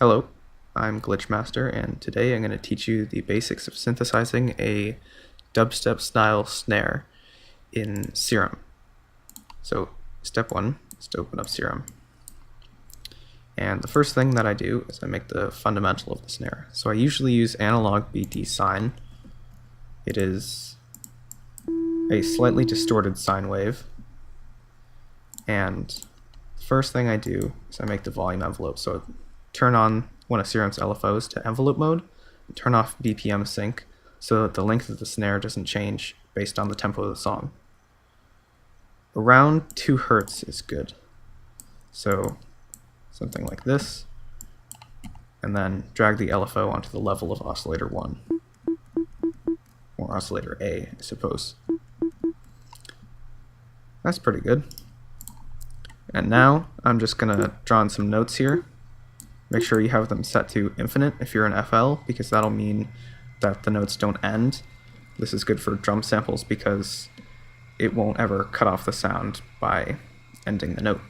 Hello, I'm Glitchmaster, and today I'm going to teach you the basics of synthesizing a dubstep style snare in Serum. So step one is to open up Serum. And the first thing that I do is I make the fundamental of the snare. So I usually use analog BT sine. It is a slightly distorted sine wave. And the first thing I do is I make the volume envelope. So turn on one of Serum's LFOs to envelope mode, and turn off BPM sync so that the length of the snare doesn't change based on the tempo of the song. Around 2 Hertz is good. So something like this, and then drag the LFO onto the level of oscillator 1, or oscillator A, I suppose. That's pretty good. And now I'm just going to draw in some notes here. Make sure you have them set to infinite if you're in FL, because that'll mean that the notes don't end. This is good for drum samples because it won't ever cut off the sound by ending the note.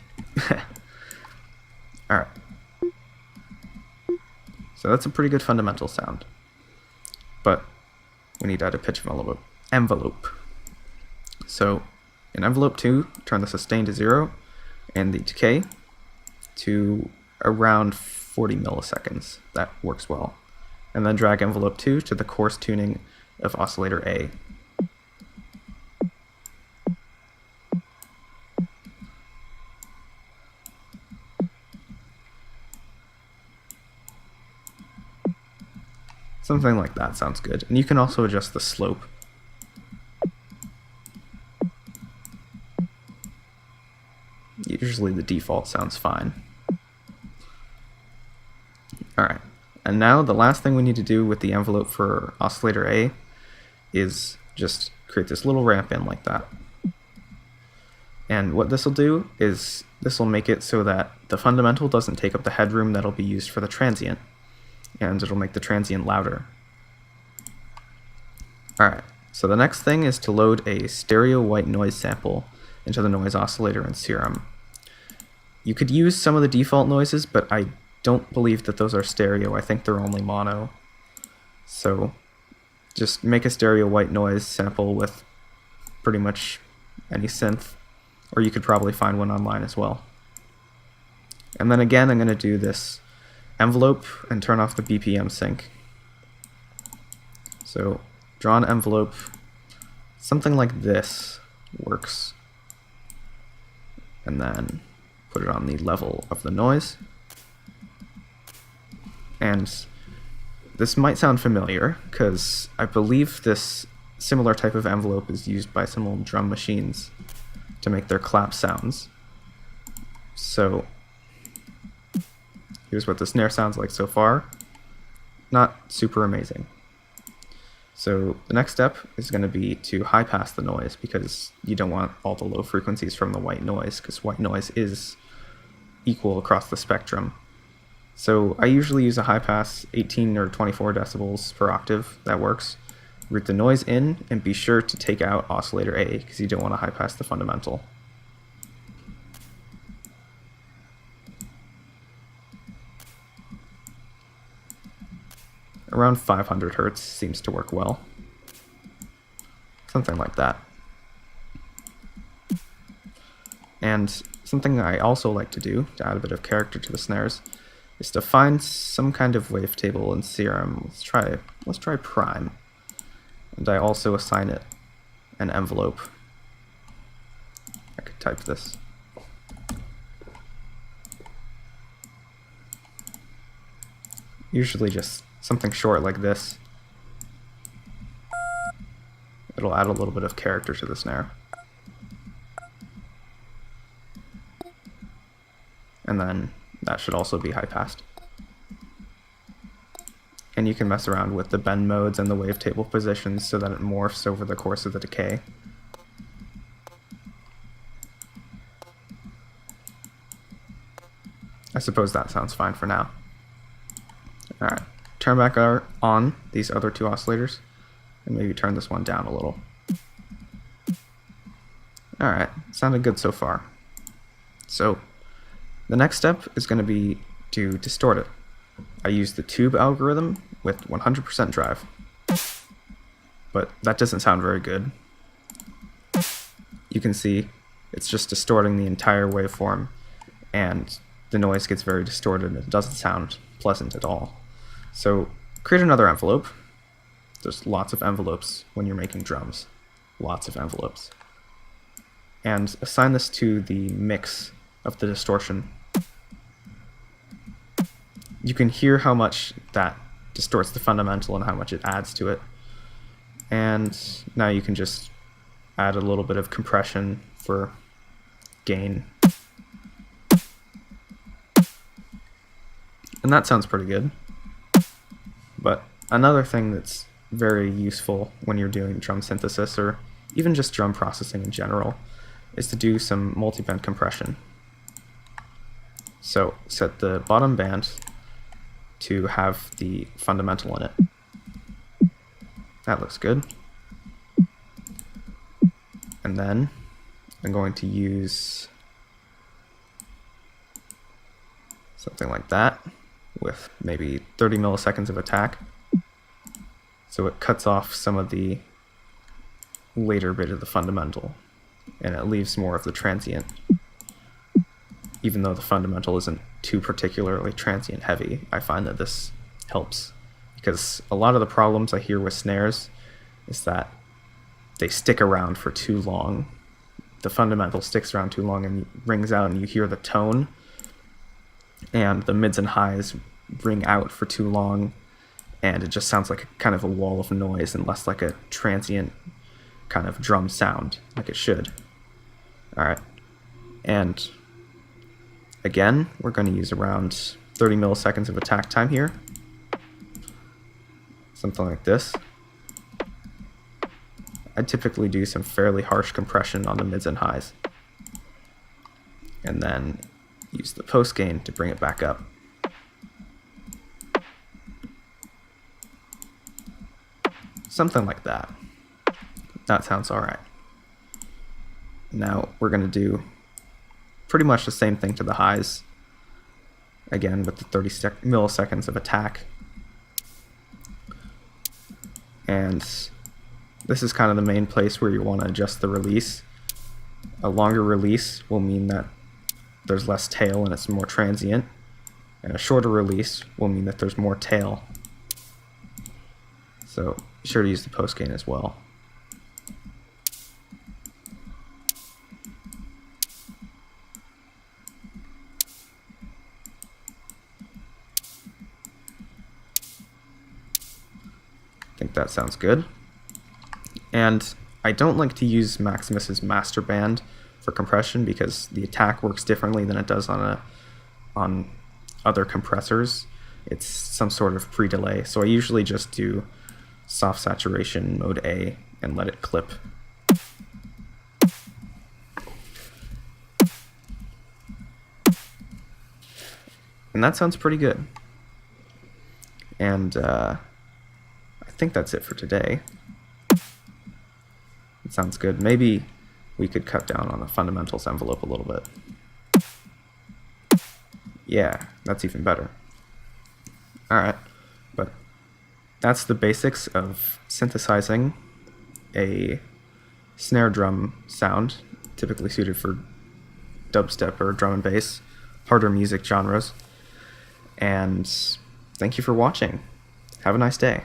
Alright. So that's a pretty good fundamental sound. But we need to add a pitch envelope. So in envelope 2, turn the sustain to 0 and the decay to around 40 milliseconds. That works well. And then drag envelope 2 to the coarse tuning of oscillator A. Something like that sounds good. And you can also adjust the slope. Usually the default sounds fine. Alright, and now the last thing we need to do with the envelope for oscillator A is just create this little ramp in like that. And what this will do is this will make it so that the fundamental doesn't take up the headroom that'll be used for the transient, and it'll make the transient louder. Alright, so the next thing is to load a stereo white noise sample into the noise oscillator in Serum. You could use some of the default noises, but I don't believe that those are stereo. I think they're only mono. So just make a stereo white noise sample with pretty much any synth, or you could probably find one online as well. And then again, I'm going to do this envelope and turn off the BPM sync. So draw an envelope, something like this works, and then put it on the level of the noise. And this might sound familiar, because I believe this similar type of envelope is used by some old drum machines to make their clap sounds. So here's what the snare sounds like so far. Not super amazing. So the next step is going to be to high pass the noise, because you don't want all the low frequencies from the white noise, because white noise is equal across the spectrum. So I usually use a high pass 18 or 24 decibels per octave. That works. Route the noise in and be sure to take out oscillator A, because you don't want to high pass the fundamental. Around 500 Hertz seems to work well. Something like that. And something I also like to do to add a bit of character to the snares is to find some kind of wavetable in Serum. Let's try prime. And I also assign it an envelope. I could type this. Usually just something short like this. It'll add a little bit of character to the snare. And then that should also be high passed. And you can mess around with the bend modes and the wavetable positions so that it morphs over the course of the decay. I suppose that sounds fine for now. Alright, turn back on these other 2 oscillators, and maybe turn this one down a little. Alright, sounded good so far. So the next step is going to be to distort it. I use the tube algorithm with 100% drive. But that doesn't sound very good. You can see it's just distorting the entire waveform, and the noise gets very distorted and it doesn't sound pleasant at all. So create another envelope. There's lots of envelopes when you're making drums. Lots of envelopes. And assign this to the mix of the distortion. You can hear how much that distorts the fundamental and how much it adds to it. And now you can just add a little bit of compression for gain. And that sounds pretty good. But another thing that's very useful when you're doing drum synthesis, or even just drum processing in general, is to do some multiband compression. So set the bottom band to have the fundamental in it. That looks good. And then I'm going to use something like that with maybe 30 milliseconds of attack. So it cuts off some of the later bit of the fundamental, and it leaves more of the transient, even though the fundamental isn't too particularly transient heavy. I find that this helps, because a lot of the problems I hear with snares is that they stick around for too long. The fundamental sticks around too long and rings out, and you hear the tone, and the mids and highs ring out for too long, and it just sounds like a kind of a wall of noise and less like a transient kind of drum sound, like it should. Alright, and again, we're going to use around 30 milliseconds of attack time here. Something like this. I typically do some fairly harsh compression on the mids and highs, and then use the post gain to bring it back up. Something like that. That sounds alright. Now we're going to do pretty much the same thing to the highs, again with the 30 milliseconds of attack. And this is kind of the main place where you want to adjust the release. A longer release will mean that there's less tail and it's more transient, and a shorter release will mean that there's more tail. So be sure to use the post gain as well. I think that sounds good. And I don't like to use Maximus's master band for compression because the attack works differently than it does on other compressors. It's some sort of pre-delay, so I usually just do soft saturation mode A and let it clip. And that sounds pretty good. And I think that's it for today. It sounds good. Maybe we could cut down on the fundamentals envelope a little bit. Yeah, that's even better. Alright, but that's the basics of synthesizing a snare drum sound, typically suited for dubstep or drum and bass, harder music genres. And thank you for watching. Have a nice day.